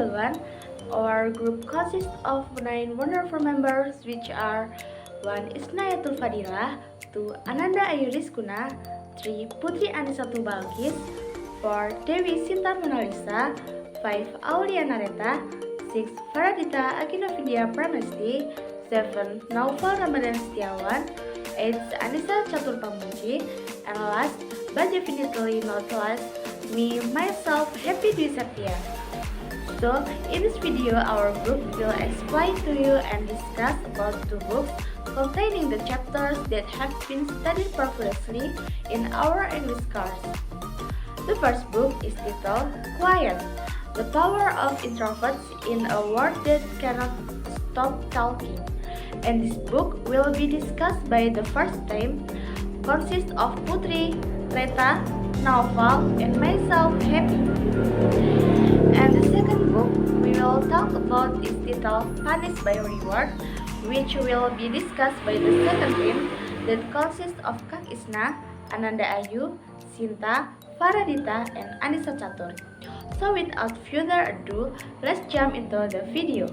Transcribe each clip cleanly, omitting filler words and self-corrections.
everyone. Our group consists of 9 wonderful members, which are 1. Isnayatul Fadhilah, 2. Ananda Ayu Rizquna, 3. Putri Anisatu Balqis, 4. Dewi Shinta Monalisa, 5. Auliya Nareta, 6. Faradita Agenovindia Pramesti, 7. Naufal Ramadhan Setiawan, 8. Anisa Catur Pamuji, and last but definitely not last, me myself Happy Dwi Septia. So, in this video, our group will explain to you and discuss about 2 books containing the chapters that have been studied previously in our English course. The first book is titled Quiet, The Power of Introverts in a World That Cannot Stop Talking. And this book will be discussed by the first time, consists of Putri, Reta, Naufal, and myself, Happy. And the second book we will talk about is titled Punished by Reward, which will be discussed by the second team that consists of Kak Isna, Ananda Ayu, Shinta, Faradita, and Anisa Catur. So without further ado, let's jump into the video.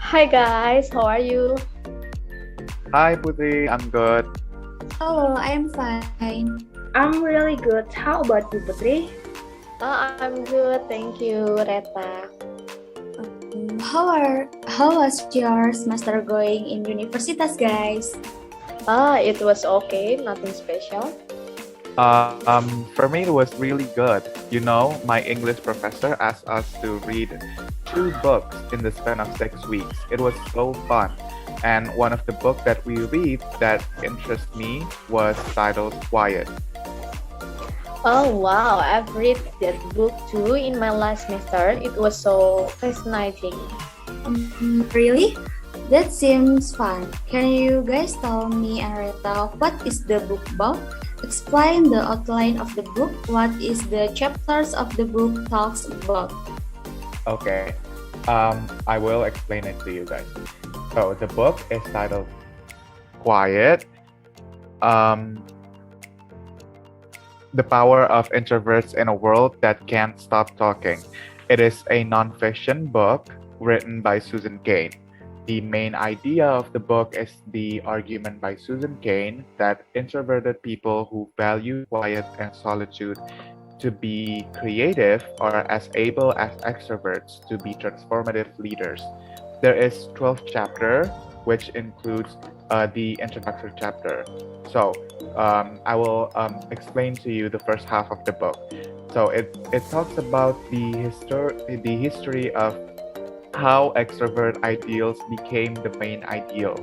Hi guys, how are you? Hi Putri, I'm good. Hello, I'm fine. I'm really good. How about you, Putri? I'm good, thank you, Reta. How was your semester going in universitas, guys? It was okay, nothing special. For me, it was really good. You know, my English professor asked us to read 2 books in the span of 6 weeks. It was so fun. And one of the books that we read that interests me was titled Quiet. Oh wow, I've read that book too in my last semester. It was so fascinating. Really? That seems fun. Can you guys tell me, Areta, what is the book about? Explain the outline of the book. What is the chapters of the book talks about? Okay, I will explain it to you guys. So the book is titled Quiet. The Power of Introverts in a World That Can't Stop Talking. It is a nonfiction book written by Susan Cain. The main idea of the book is the argument by Susan Cain that introverted people who value quiet and solitude to be creative are as able as extroverts to be transformative leaders. There is 12 chapter, which includes the introductory chapter. So I will explain to you the first half of the book. So it talks about the history of how extrovert ideals became the main ideal.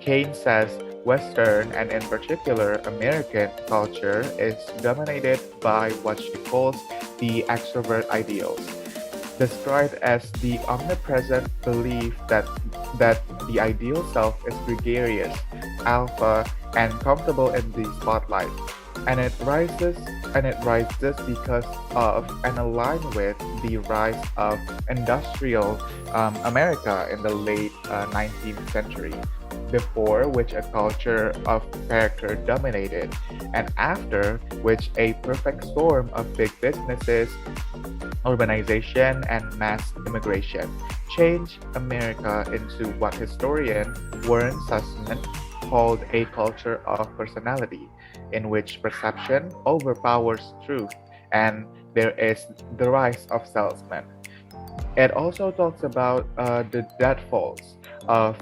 Cain says Western, and in particular American culture, is dominated by what she calls the extrovert ideals, described as the omnipresent belief that the ideal self is gregarious, alpha, and comfortable in the spotlight. And it rises because of and aligned with the rise of industrial America in the late 19th century, before which a culture of character dominated, and after which a perfect storm of big businesses, urbanization, and mass immigration changed America into what historian Warren Sussman called a culture of personality, in which perception overpowers truth and there is the rise of salesmen. It also talks about the deadfalls of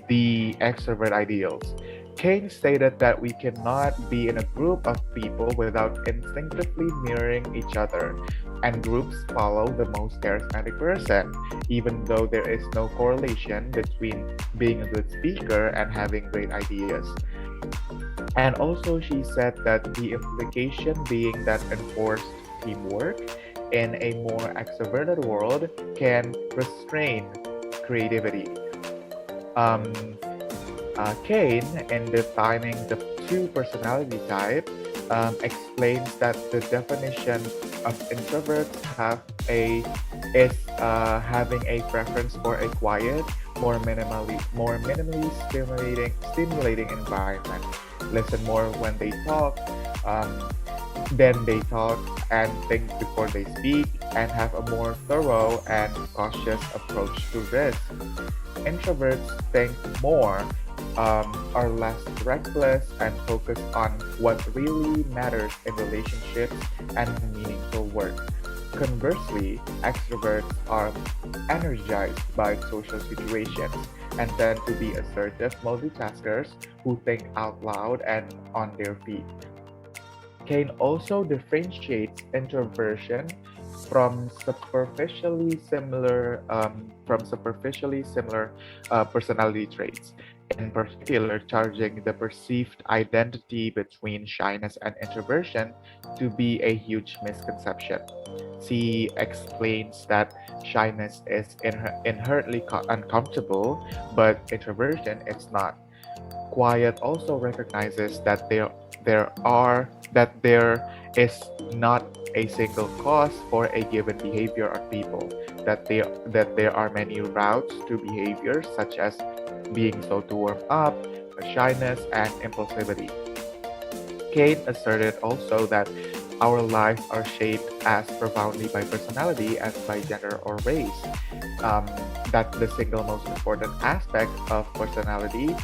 the extrovert ideals. Cain stated that we cannot be in a group of people without instinctively mirroring each other, and groups follow the most charismatic person, even though there is no correlation between being a good speaker and having great ideas. And also, she said that the implication being that enforced teamwork in a more extroverted world can restrain creativity. Cain, in defining the 2 personality type, explains that the definition of introverts is having a preference for a quiet, more minimally stimulating environment. Listen more when they talk, um, then they talk and think before they speak, and have a more thorough and cautious approach to risk. Introverts think more, are less reckless, and focus on what really matters in relationships and meaningful work. Conversely, extroverts are energized by social situations and tend to be assertive multitaskers who think out loud and on their feet. Kane also differentiates introversion from superficially similar personality traits, in particular charging the perceived identity between shyness and introversion to be a huge misconception. She explains that shyness is inherently uncomfortable, but introversion is not. Quiet also recognizes that there is not a single cause for a given behavior or people, that there are many routes to behaviors such as being slow to warm up, shyness, and impulsivity. Kate asserted also that our lives are shaped as profoundly by personality as by gender or race. Um, that the single most important aspect of personality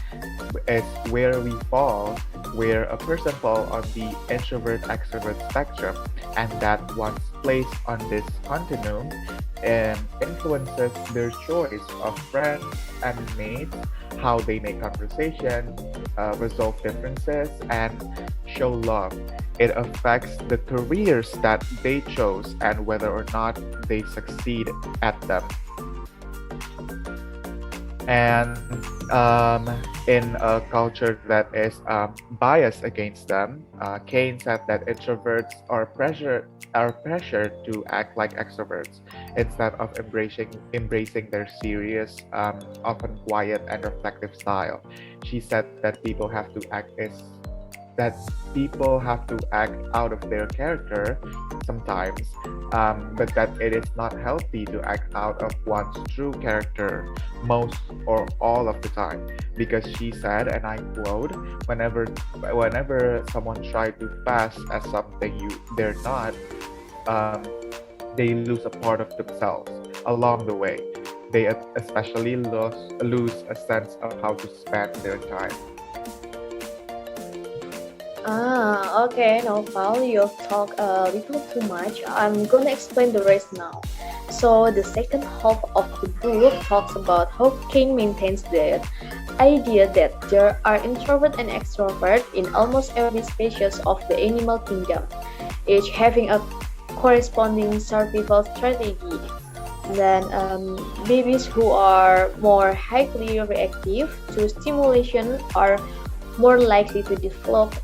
is where a person falls on the introvert extrovert spectrum, and that one's place on this continuum influences their choice of friends and mates, how they make conversation, resolve differences, and show love. It affects the careers that they chose and whether or not they succeed at them. And in a culture that is biased against them, Kane said that introverts are pressured to act like extroverts instead of embracing their serious, often quiet and reflective style. She said that people have to act out of their character sometimes, but that it is not healthy to act out of one's true character most or all of the time. Because she said, and I quote, whenever someone tries to pass as something they're not, um, they lose a part of themselves along the way. They especially lose a sense of how to spend their time. Okay, Naufal, you've talked a little too much. I'm gonna explain the rest now. So, the second half of the book talks about how Kane maintains the idea that there are introvert and extrovert in almost every species of the animal kingdom, each having a corresponding survival strategy. Then, babies who are more highly reactive to stimulation are more likely to develop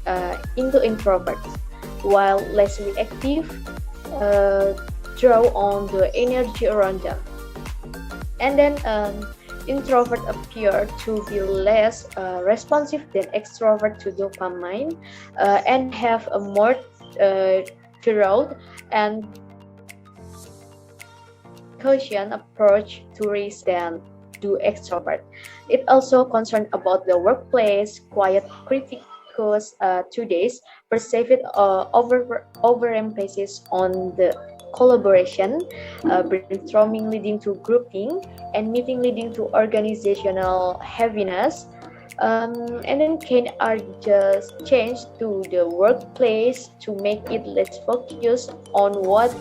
into introverts, while less reactive uh, draw on the energy around them. And then introvert appear to be less responsive than extrovert to dopamine and have a more uh, thorough and caution approach to risk than do extrovert. It also concerned about the workplace, quiet criticus today's perceived overemphasis on the collaboration, brainstorming leading to grouping, and meeting leading to organizational heaviness. And then can are just changed to the workplace to make it less focused on what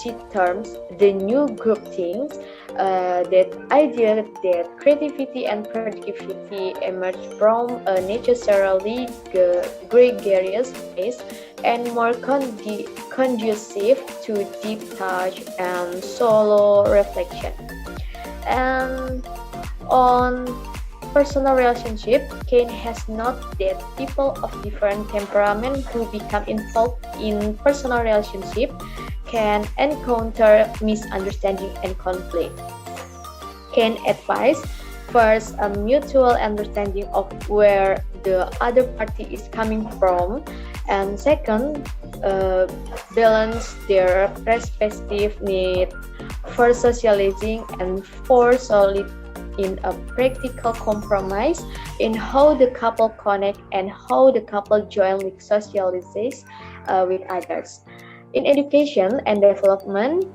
she terms the new group things. That idea that creativity and productivity emerge from a necessarily gregarious space and more conducive to deep touch and solo reflection. And on personal relationship, Kane has noted that people of different temperament who become involved in personal relationship can encounter misunderstanding and conflict. Kane advised first a mutual understanding of where the other party is coming from, and second, balance their respective needs for socializing, and for solid in a practical compromise in how the couple connect and how the couple jointly socializes with others. In education and development,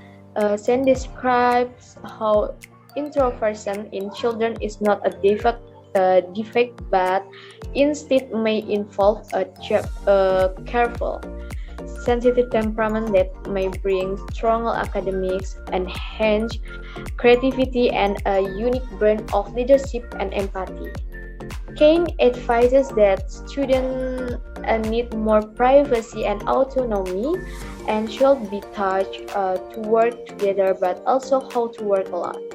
Sen describes how introversion in children is not a defect but instead may involve a careful, sensitive temperament that may bring stronger academics, enhance creativity, and a unique brand of leadership and empathy. Kane advises that students need more privacy and autonomy and should be taught to work together but also how to work alone.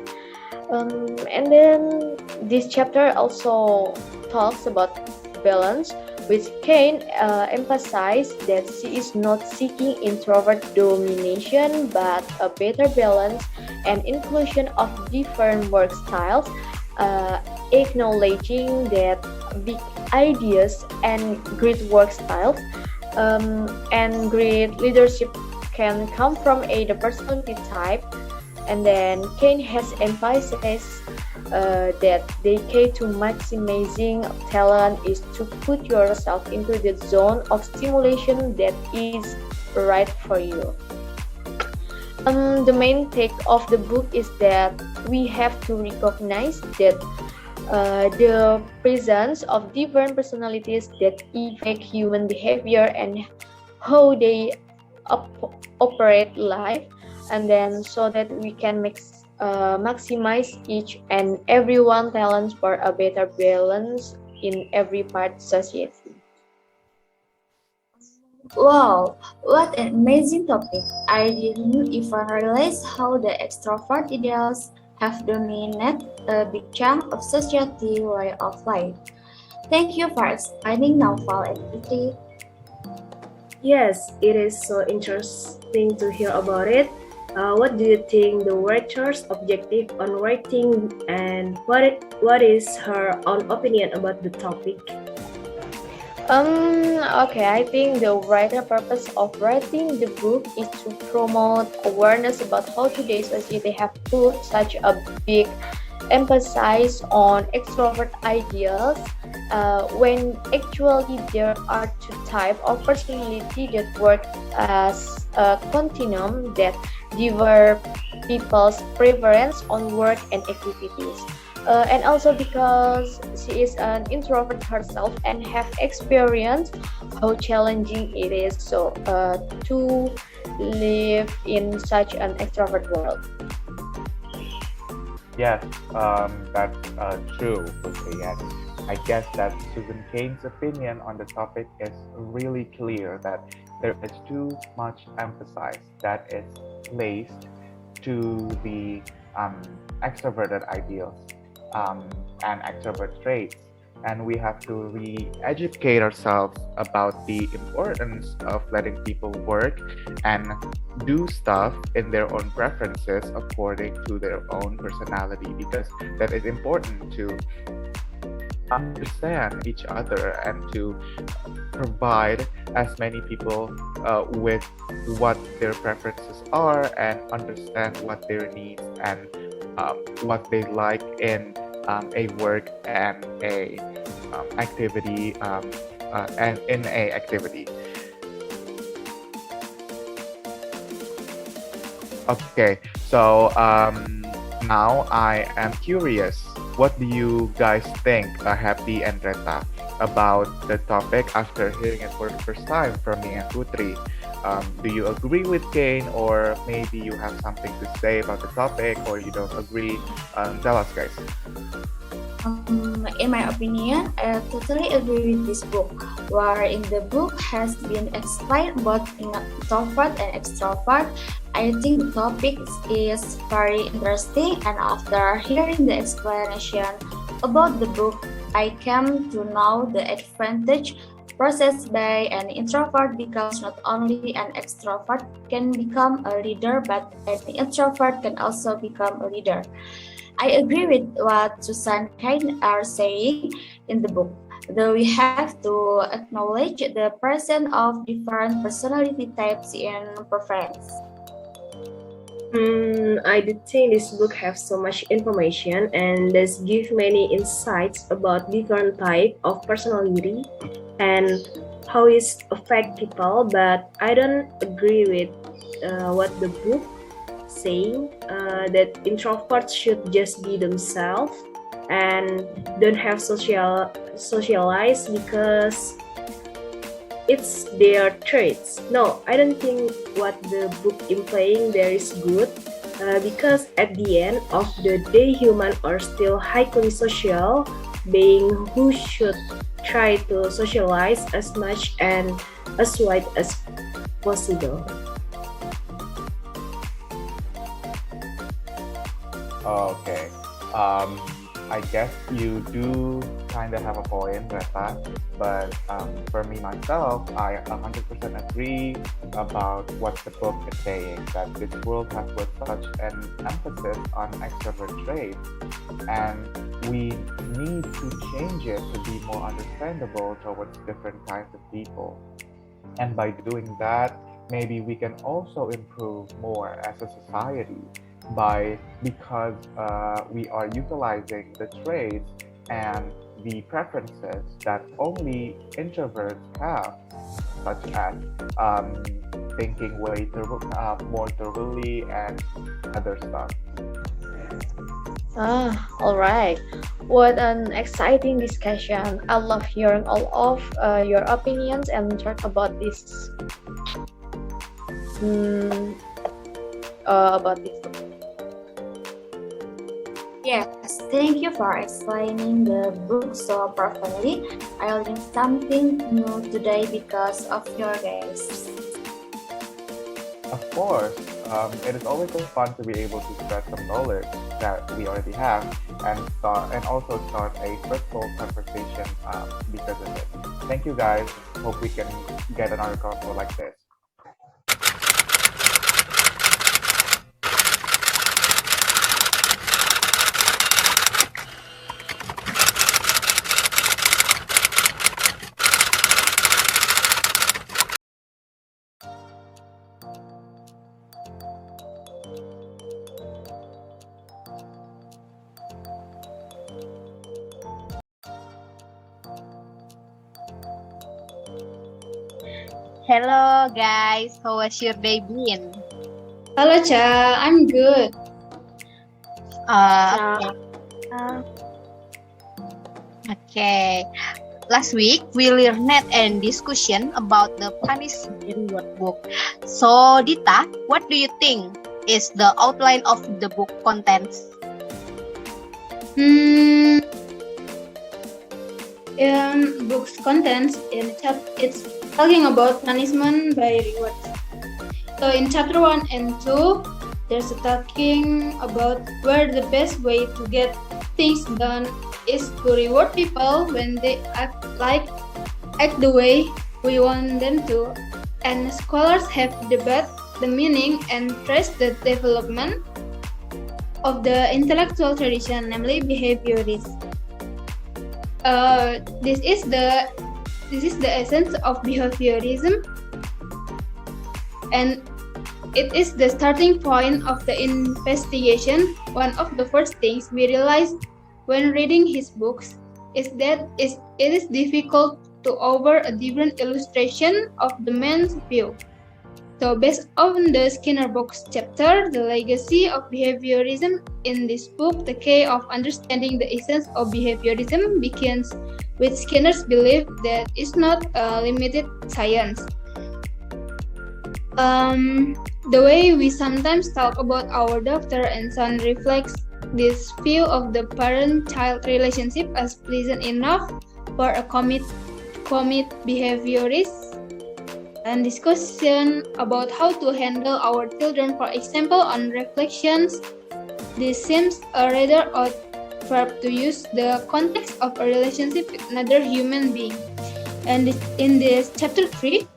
And then this chapter also talks about balance, which Kane emphasized that she is not seeking introvert domination but a better balance and inclusion of different work styles, acknowledging that big ideas and great work styles and great leadership can come from the personality type. And then Kane has emphasized that the key to maximizing talent is to put yourself into the zone of stimulation that is right for you. The main take of the book is that we have to recognize that the presence of different personalities that affect human behavior and how they operate life, and then so that we can maximize each and everyone talents for a better balance in every part society. Wow, what an amazing topic. I didn't even realize how the extrovert ideals have dominated a big chunk of society way of life. Thank you for explaining Naufal and Putri. Yes, it is so interesting to hear about it. What do you think the writer's objective on writing, and what is her own opinion about the topic? Okay, I think the writer purpose of writing the book is to promote awareness about how today's society have put such a big emphasis on extrovert ideals, when actually there are two types of personality that work as a continuum that differ people's preference on work and activities. And also because she is an introvert herself and have experienced how challenging it is to live in such an extrovert world. Yes, that's true, Putri. And I guess that Susan Kane's opinion on the topic is really clear that there is too much emphasis that is placed to the extroverted ideals and extrovert traits. And we have to re-educate ourselves about the importance of letting people work and do stuff in their own preferences according to their own personality, because that is important to understand each other and to provide as many people with what their preferences are and understand what their needs and what they like in a work and a activity and in a activity. Okay, so now I am curious. What do you guys think, Happy and Reta, about the topic after hearing it for the first time from me and Putri? Do you agree with Kane, or maybe you have something to say about the topic, or you don't agree? Tell us, guys. In my opinion, I totally agree with this book, where in the book has been explained both introvert and extrovert. I think the topic is very interesting, and after hearing the explanation about the book, I came to know the advantage processed by an introvert, because not only an extrovert can become a leader, but an introvert can also become a leader. I agree with what Susan Kane are saying in the book, though we have to acknowledge the presence of different personality types in preference. I do think this book has so much information and does give many insights about different type of personality and how it affect people. But I don't agree with what the book saying that introverts should just be themselves and don't have socialize because it's their traits. No, I don't think what the book implying there is good because at the end of the day, humans are still highly social being who should try to socialize as much and as wide as possible. Okay. Um, I guess you do kind of have a point, Reta, but for me myself, I 100% agree about what the book is saying, that this world has put such an emphasis on extrovert traits, and we need to change it to be more understandable towards different kinds of people. And by doing that, maybe we can also improve more as a society by because we are utilizing the traits and the preferences that only introverts have, such as um, thinking more thoroughly and other stuff. All right. What an exciting discussion. I love hearing all of your opinions and talk about this. Mm, about this. Yes, thank you for explaining the book so perfectly. I learned something new today because of your guys. Of course, it is always so fun to be able to spread some knowledge that we already have and also start a fruitful conversation because of it. Thank you guys. Hope we can get another convo like this. Hello guys, how was your day been? Hello, Cha. I'm good. Uh, okay. Last week we learned and discussion about the punishment reward book. So Dita, what do you think is the outline of the book contents? Book's contents it's talking about punishment by reward. So in chapter 1 and 2, there's a talking about where the best way to get things done is to reward people when they act the way we want them to. And scholars have debated the meaning and traced the development of the intellectual tradition, namely behaviorism. This is the essence of behaviorism, and it is the starting point of the investigation. One of the first things we realized when reading his books is that it is difficult to offer a different illustration of the man's view. So based on the Skinner box chapter, The Legacy of Behaviorism, in this book, the key of understanding the essence of behaviorism begins with Skinner's belief that it's not a limited science. The way we sometimes talk about our daughter and son reflects this view of the parent-child relationship as pleasant enough for a commit behaviorist. And discussion about how to handle our children, for example, on reflections. This seems a rather odd verb to use the context of a relationship with another human being. And in this chapter 3,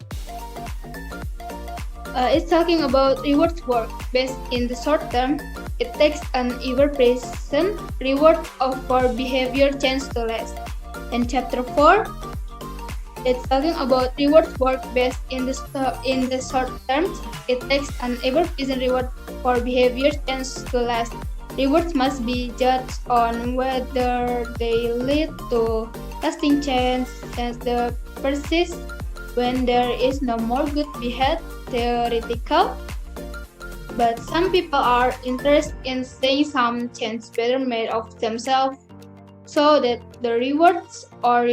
it's talking about rewards work. Based in the short term, it takes an ever-present reward for behavior change to last. In chapter 4, It's talking about rewards work best in the short term. It takes an ever-present reward for behavior tends to last. Rewards must be judged on whether they lead to lasting change since they persist when there is no more good behavior theoretical. But some people are interested in seeing some change better made of themselves so that the rewards are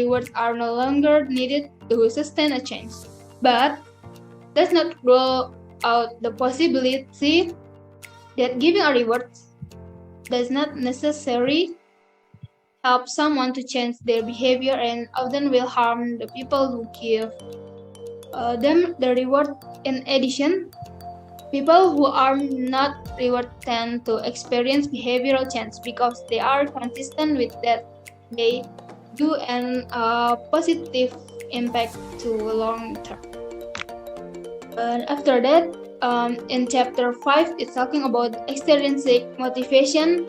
no longer needed to sustain a change. But does not rule out the possibility that giving a reward does not necessarily help someone to change their behavior and often will harm the people who give them the reward. In addition, people who are not rewarded tend to experience behavioral change because they are consistent with that they do and positive impact to long term. And after that, in chapter 5, it's talking about extrinsic motivation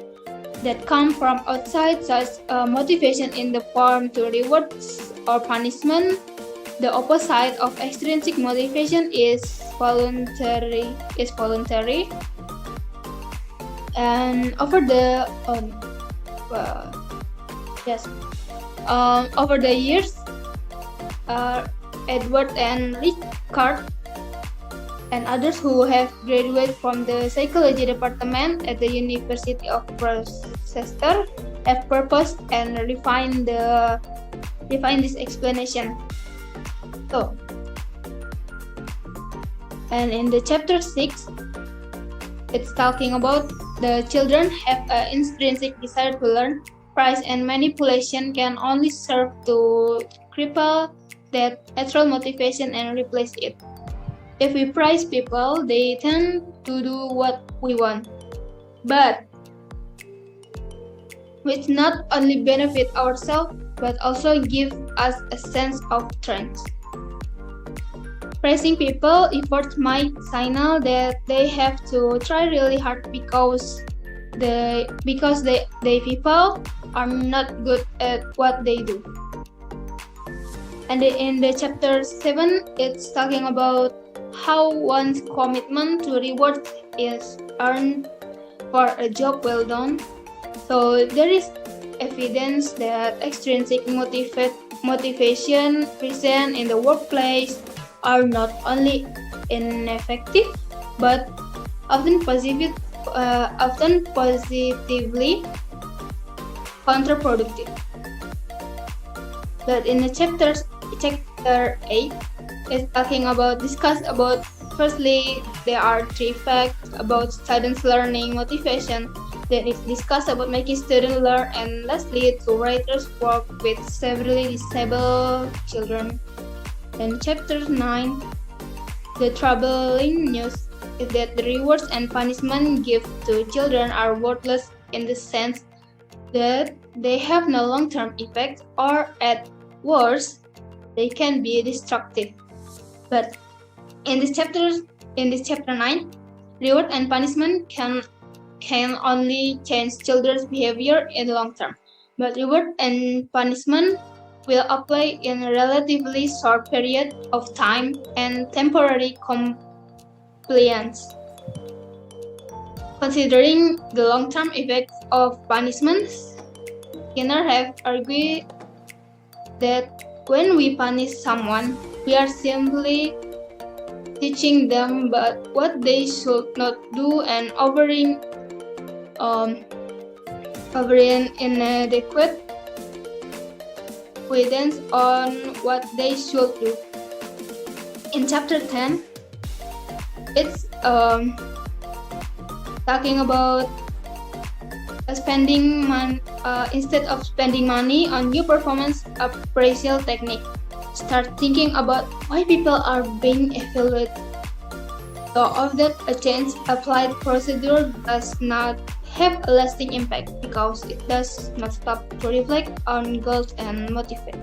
that come from outside, such motivation in the form to rewards or punishment. The opposite of extrinsic motivation is voluntary. And over the over the years, Edward and Richard and others who have graduated from the psychology department at the University of Rochester have proposed and refined this explanation. So, and in the chapter 6, it's talking about the children have an intrinsic desire to learn. Praise and manipulation can only serve to cripple that natural motivation and replace it. If we praise people, they tend to do what we want, but which not only benefit ourselves but also give us a sense of strength. Praising people efforts might signal that they have to try really hard because they people are not good at what they do. And in the chapter 7, it's talking about how one's commitment to reward is earned for a job well done. So there is evidence that extrinsic motivation present in the workplace are not only ineffective but often positively counterproductive. But in the chapter 8, it's talking about firstly there are 3 facts about students learning motivation. Then it's discussed about making students learn, and lastly, 2 writers work with severely disabled children. In chapter 9, the troubling news is that the rewards and punishment given to children are worthless in the sense that they have no long-term effect, or at worst, they can be destructive. But in this chapter 9, reward and punishment can only change children's behavior in the long term. But reward and punishment will apply in a relatively short period of time and temporary compliance. Considering the long-term effects of punishments, Skinner have argued that when we punish someone, we are simply teaching them but what they should not do and offering inadequate guidance on what they should do. In chapter 10, it's talking about instead of spending money on new performance appraisal technique, start thinking about why people are being evaluated. So of that, a change applied procedure does not have a lasting impact because it does not stop to reflect on goals and motivate.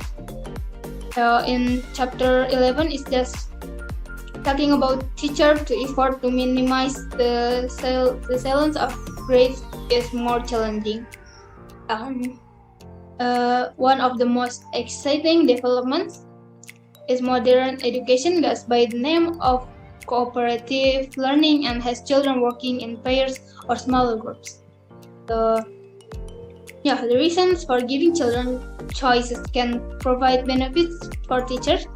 In chapter 11, it's just talking about teacher to effort to minimize the silence of grades is more challenging. One of the most exciting developments is modern education goes by the name of cooperative learning and has children working in pairs or smaller groups. So, the reasons for giving children choices can provide benefits for teachers.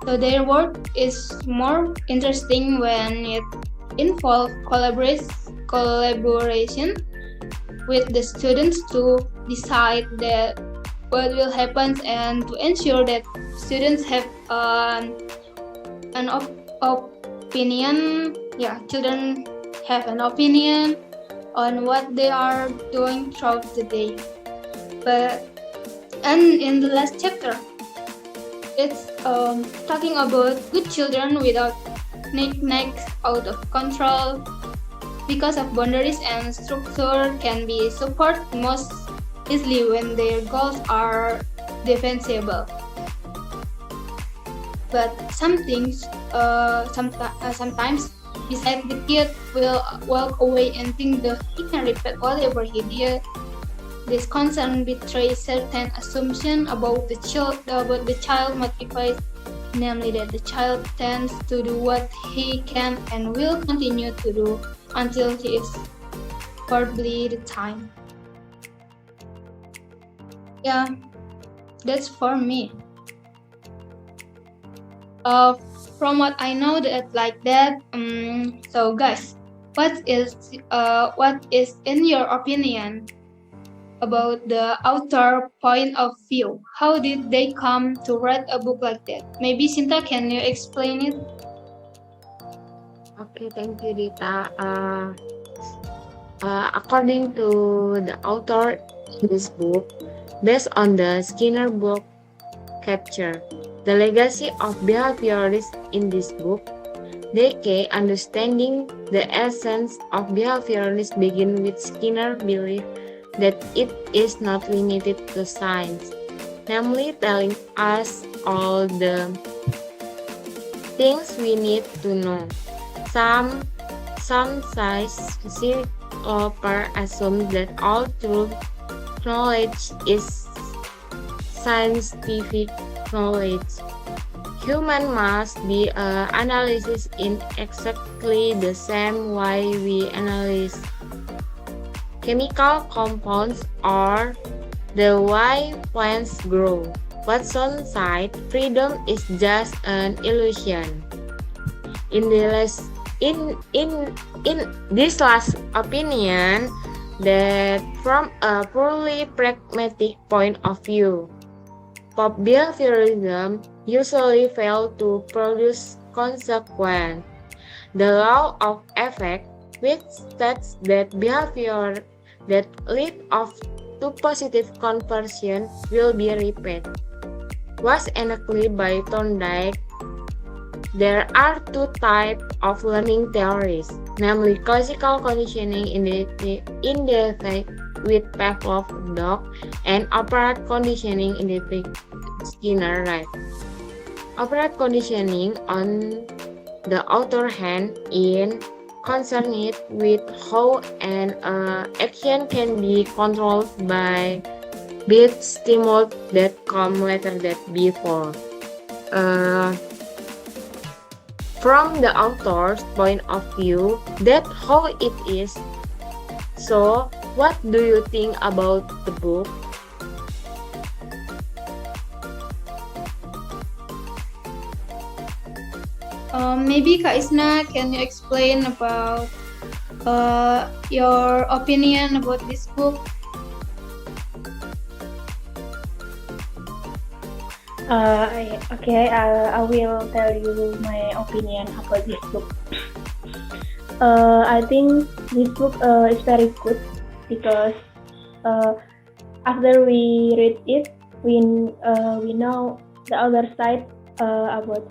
So their work is more interesting when it involves collaboration with the students to decide that what will happen and to ensure that students have an opinion. Children have an opinion on what they are doing throughout the day. And in the last chapter, it's talking about good children without knickknacks out of control because of boundaries and structure can be supported most easily when their goals are defensible. But sometimes besides the kid will walk away and think that he can repeat whatever he did. This concern betrays certain assumption about the child motivates, namely that the child tends to do what he can and will continue to do until he is probably the time. Yeah, that's for me. From what I know that like that. So guys, what is in your opinion about the author point of view? How did they come to write a book like that? Maybe Shinta, can you explain it? Okay, thank you, Rita. According to the author in this book, based on the Skinner book Capture, the legacy of behaviorists in this book, DK understanding the essence of behaviorists begin with Skinner belief that it is not limited to science, namely telling us all the things we need to know. Some science philosophers assume that all true knowledge is scientific knowledge. Human must be analyzed in exactly the same way we analyze chemical compounds or the way plants grow. Watson said freedom is just an illusion. In this last opinion, that from a purely pragmatic point of view, pop behaviorism usually fails to produce consequence. The law of effect, which states that behavior that lead off to positive conversion will be repeated, was enacted by Thorndike. There are two types of learning theories, namely classical conditioning in the effect with Pavlov dog and operant conditioning in the Skinner right. Operant conditioning, on the other hand, is concerned with how an action can be controlled by bit stimuli that come later than before. From the author's point of view, that's how it is. So, what do you think about the book? Maybe Kak Isna, can you explain about your opinion about this book? I will tell you my opinion about this book. I think this book is very good because after we read it, we know the other side about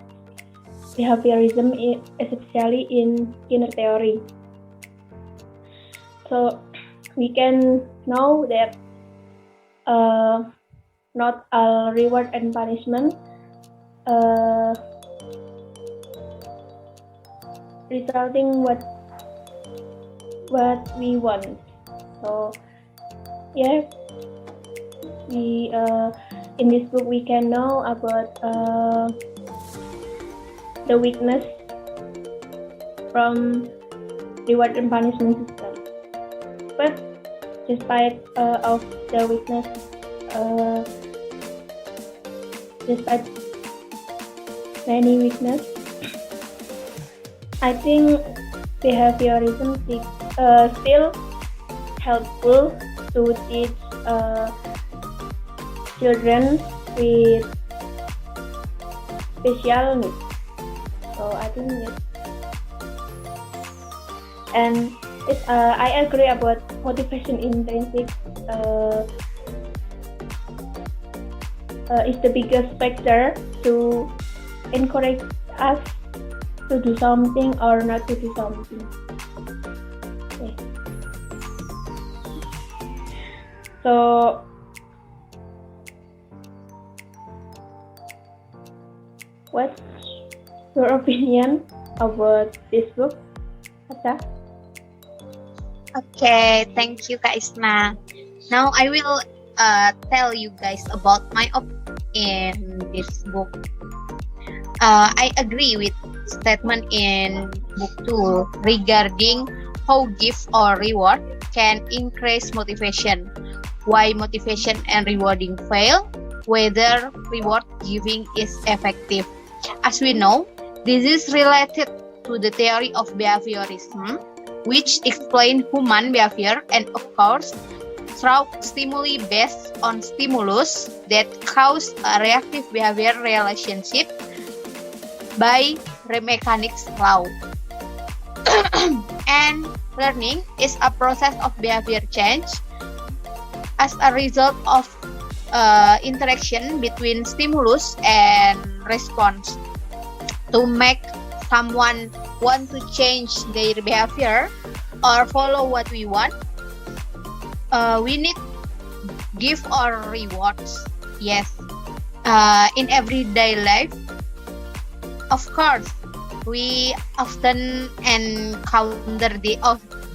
behaviorism, especially in Skinner theory. So we can know that not all reward and punishment resulting what we want. So we in this book we can know about the weakness from reward and punishment system. But despite of the weakness, despite many weakness, I think behaviorism is still helpful to teach children with special needs. So I think yes. And I agree about motivation intrinsic is the biggest factor to encourage us to do something or not to do something. Okay. So what's your opinion about this book, Ata? Okay, thank you, Kak Isna. Now I will tell you guys about my opinion in this book. I agree with statement in book 2 regarding how gift or reward can increase motivation, why motivation and rewarding fail, whether reward giving is effective. As we know, this is related to the theory of behaviorism, which explain human behavior and occurs through stimuli based on stimulus that cause a reactive behavior relationship by mechanics law. And learning is a process of behavior change as a result of interaction between stimulus and response. To make someone want to change their behavior or follow what we want, we need gift or rewards. Yes, in everyday life, of course, we often encounter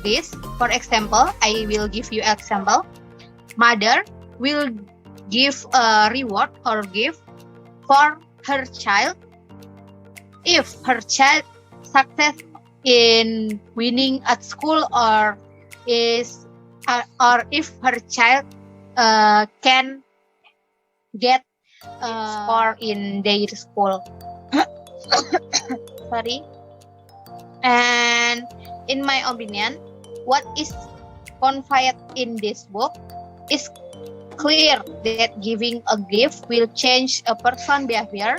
this. For example, I will give you an example. Mother will give a reward or gift for her child if her child success in winning at school or if her child can get score in their school. Sorry. And in my opinion, what is conveyed in this book is clear that giving a gift will change a person's behavior,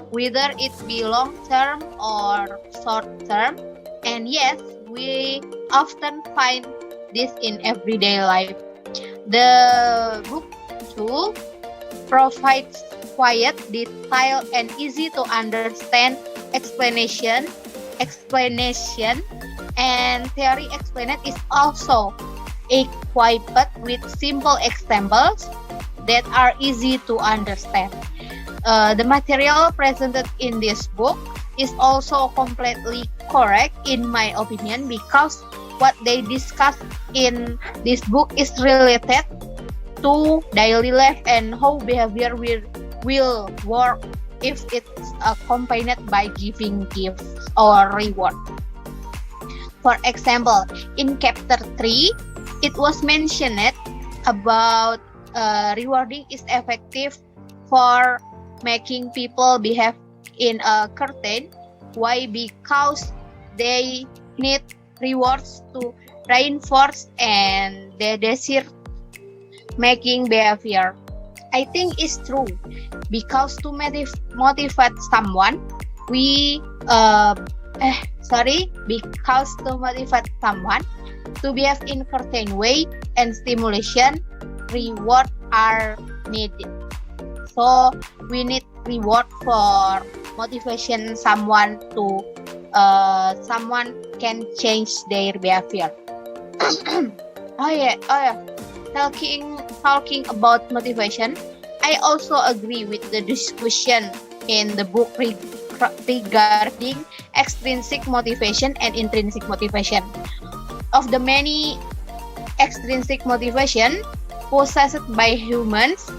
whether it be long term or short term. And yes, we often find this in everyday life. The book too provides quiet, detailed, and easy to understand explanation, and theory explained is also equipped with simple examples that are easy to understand. The material presented in this book is also completely correct in my opinion, because what they discuss in this book is related to daily life and how behavior will work if it's accompanied by giving gifts or reward. For example, in chapter 3, it was mentioned about rewarding is effective for making people behave in a curtain. Why? Because they need rewards to reinforce and they desire making behavior. I think it's true, because to motivate someone, because to motivate someone to behave in certain way and stimulation, reward are needed. So we need reward for motivation someone to someone can change their behavior. Oh yeah. Talking about motivation, I also agree with the discussion in the book regarding extrinsic motivation and intrinsic motivation. Of the many extrinsic motivation possessed by humans,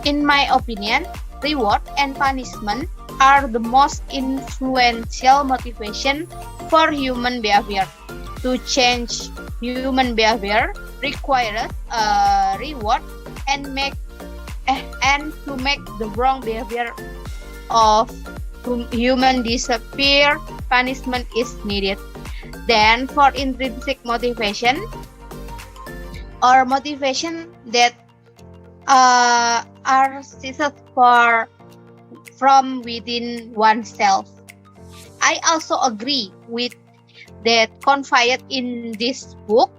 in my opinion, reward and punishment are the most influential motivation for human behavior. To change human behavior requires a reward and to make the wrong behavior of human disappear, punishment is needed. Then for intrinsic motivation or motivation that are seized from within oneself. I also agree with that confided in this book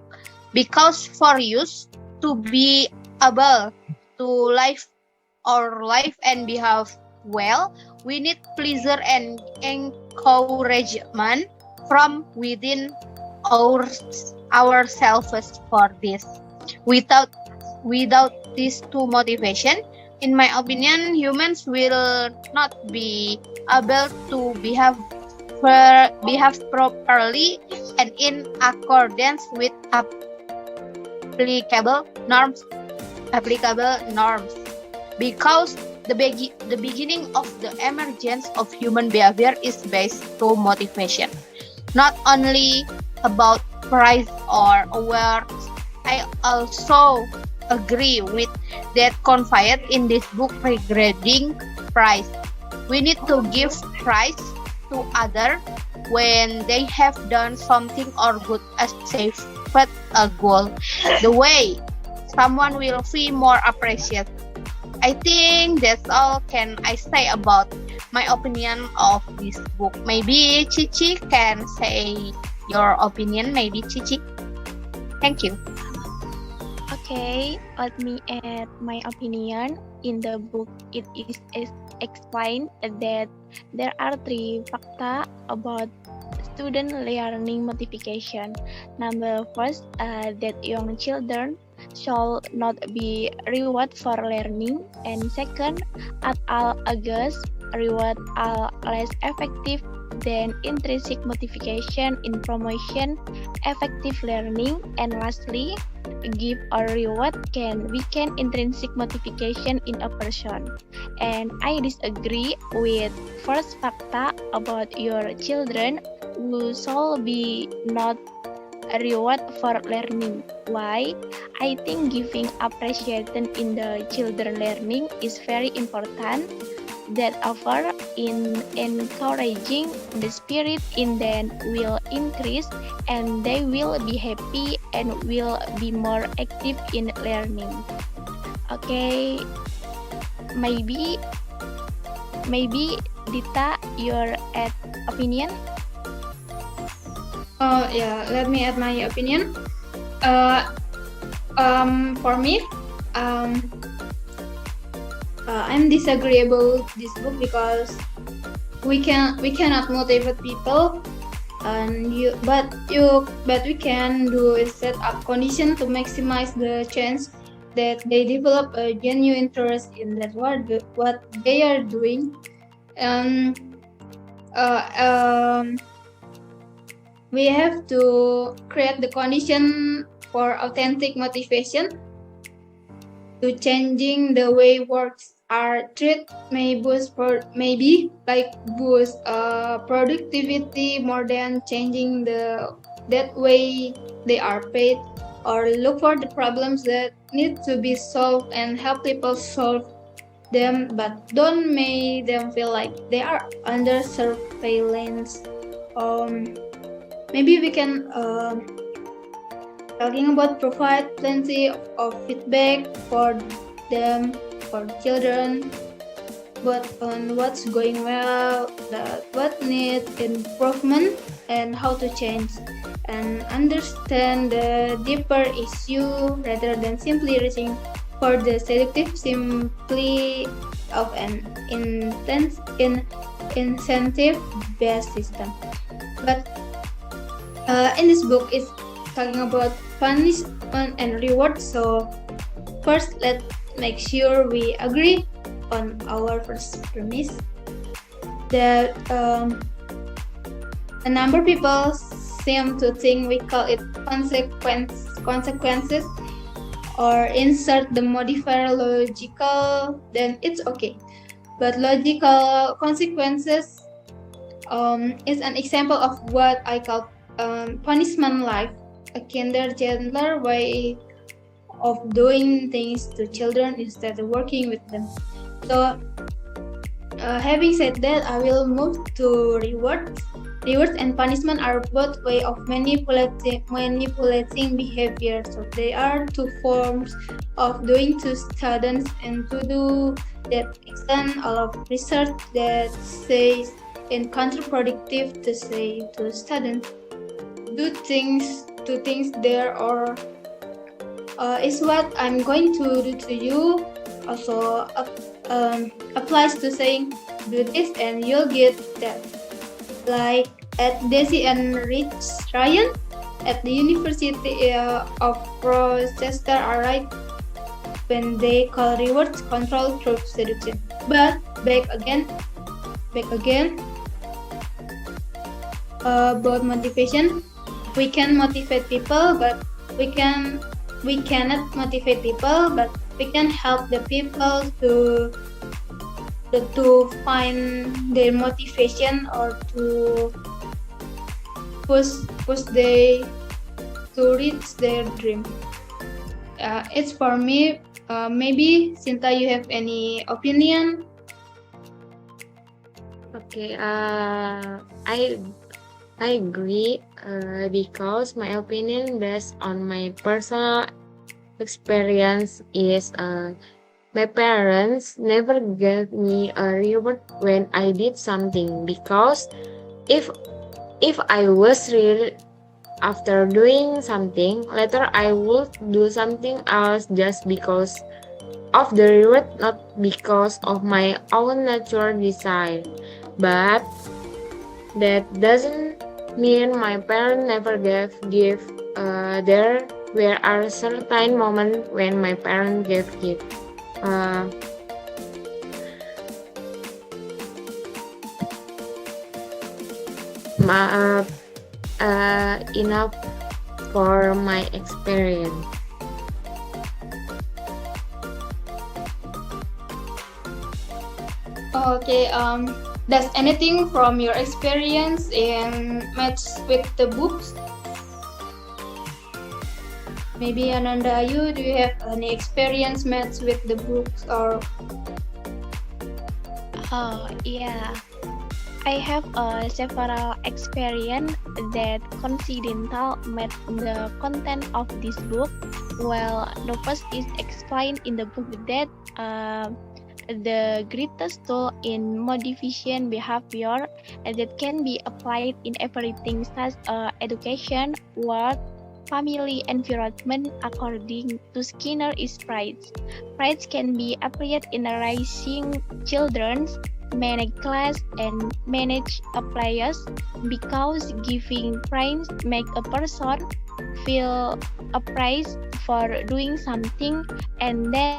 because for us to be able to live our life and behave well, we need pleasure and encouragement from within ourselves for this. Without these two motivation, in my opinion, humans will not be able to behave properly and in accordance with applicable norms because the beginning of the emergence of human behavior is based to motivation, not only about price or awards. I also agree with that confided in this book regarding price. We need to give prize to others when they have done something or good achieved a goal. The way someone will feel more appreciated. I think that's all can I say about my opinion of this book. Maybe Cici can say your opinion. Maybe Cici. Thank you. Okay, let me add my opinion. In the book, it is explained that there are three facta about student learning motivation. Number first, that young children shall not be rewarded for learning, and second, at all ages, reward are less effective than intrinsic motivation in promotion effective learning, and lastly, give or reward can weaken intrinsic motivation in a person. And I disagree with first facta about your children who shall be not a reward for learning. Why? I think giving appreciation in the children learning is very important. That offer in encouraging the spirit in them will increase and they will be happy and will be more active in learning. Okay, maybe Dita, your opinion? Yeah, let me add my opinion. For me, I'm disagreeable with this book because we cannot motivate people, but we can do is set up condition to maximize the chance that they develop a genuine interest in that what they are doing. We have to create the condition for authentic motivation to changing the way works are treated may boost productivity more than changing that way they are paid, or look for the problems that need to be solved and help people solve them, but don't make them feel like they are under surveillance. Maybe we can talking about provide plenty of feedback for them, for children, but on what's going well, what needs improvement, and how to change, and understand the deeper issue rather than simply reaching for the seductive simply of an incentive-based system. But in this book, it's talking about punishment and reward. So first, let's make sure we agree on our first premise that a number of people seem to think we call it consequences or insert the modifier logical, then it's okay. but logical consequences is an example of what I call punishment life, a kinder, gentler way of doing things to children instead of working with them. So, having said that, I will move to rewards. Rewards and punishment are both way of manipulating behavior. So they are two forms of doing to students, and to do that extent a lot of research that says it's counterproductive to say to students do things there, or is what I'm going to do to you also applies to saying do this and you'll get that. Like at Desi and Ryan at the University of Rochester are right when they call rewards control through seduction. But back again, about motivation, we can motivate people, but we cannot motivate people, but we can help the people to find their motivation, or to push they to reach their dream. It's for me. Maybe Shinta, you have any opinion? Okay, I agree because my opinion based on my personal experience is my parents never gave me a reward when I did something, because if I was real after doing something, later I would do something else just because of the reward, not because of my own natural desire. But that doesn't mean my parents never give. There were certain moments when my parents gave gift. Enough for my experience. Okay. Does anything from your experience in match with the books? Maybe Ananda Ayu, do you have any experience match with the books, or? Yeah. I have several experience that coincidental met the content of this book. Well, the first is explained in the book that the greatest tool in modifying behavior that can be applied in everything such as education, work, family, environment, according to Skinner, is pride. Pride can be applied in raising children, manage class, and manage players, because giving praise make a person feel a praise for doing something, and then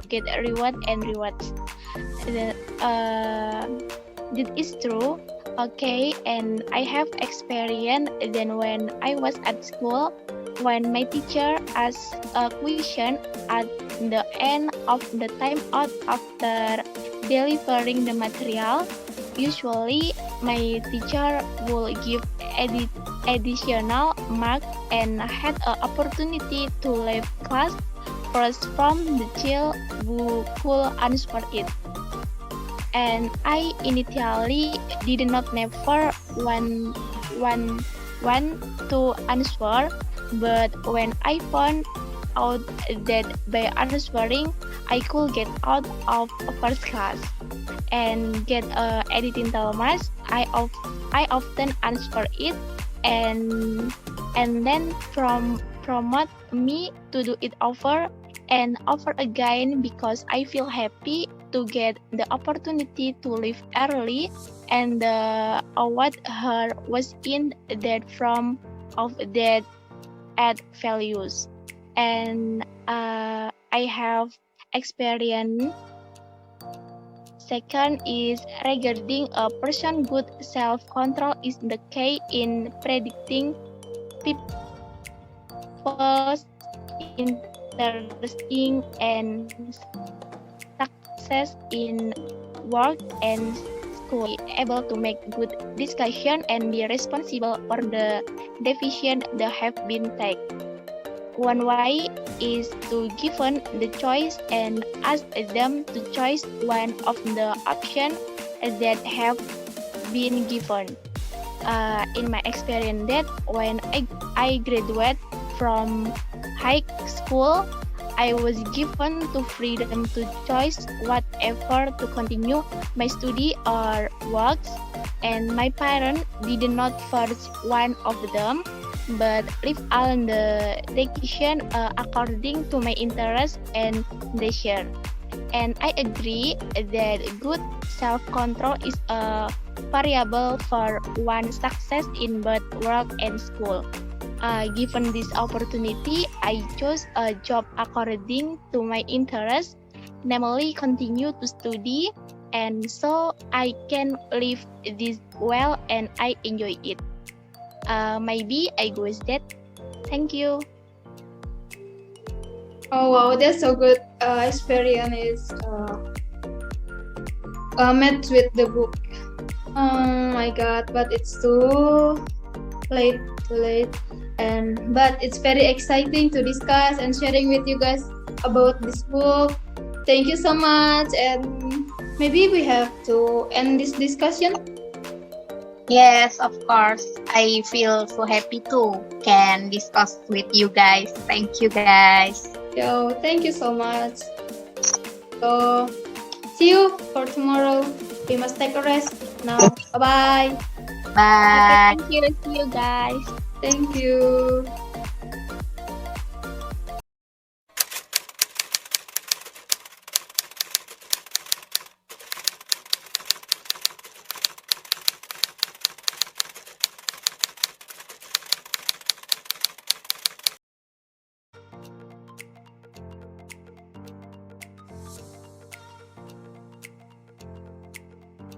get a reward and rewards. That is true. Okay, and I have experience then when I was at school, when my teacher asked a question at the end of the time out after delivering the material. Usually, my teacher will give additional mark and had an opportunity to leave class first from the child who could answer it. And I initially did not never want to answer, but when I found out that by answering I could get out of first class and get editing marks, I often answer it, and then promote me to do it over and over again, because I feel happy to get the opportunity to leave early, and the award her was in that form of that add values. And I have experience. Second is regarding a person good self-control is the key in predicting people's interesting and success in work and school, able to make good discussion and be responsible for the decision that have been taken. One way is to given the choice and ask them to choose one of the options that have been given. In my experience, that when I graduate from high school, I was given to freedom to choose whatever to continue my study or works, and my parents did not force one of them, but leave all the decision according to my interest and desire. And I agree that good self-control is a variable for one's success in both work and school. Given this opportunity, I chose a job according to my interest, namely continue to study, and so I can live this well and I enjoy it. Maybe I go with that. Thank you. Oh wow, that's so good experience met with the book. Oh my god, but it's too late, but it's very exciting to discuss and sharing with you guys about this book. Thank you so much, and maybe we have to end this discussion. Yes, of course. I feel so happy too can discuss with you guys. Thank you guys. So thank you so much. So see you for tomorrow. We must take a rest now. Bye bye. Bye. Thank you. See you guys. Thank you.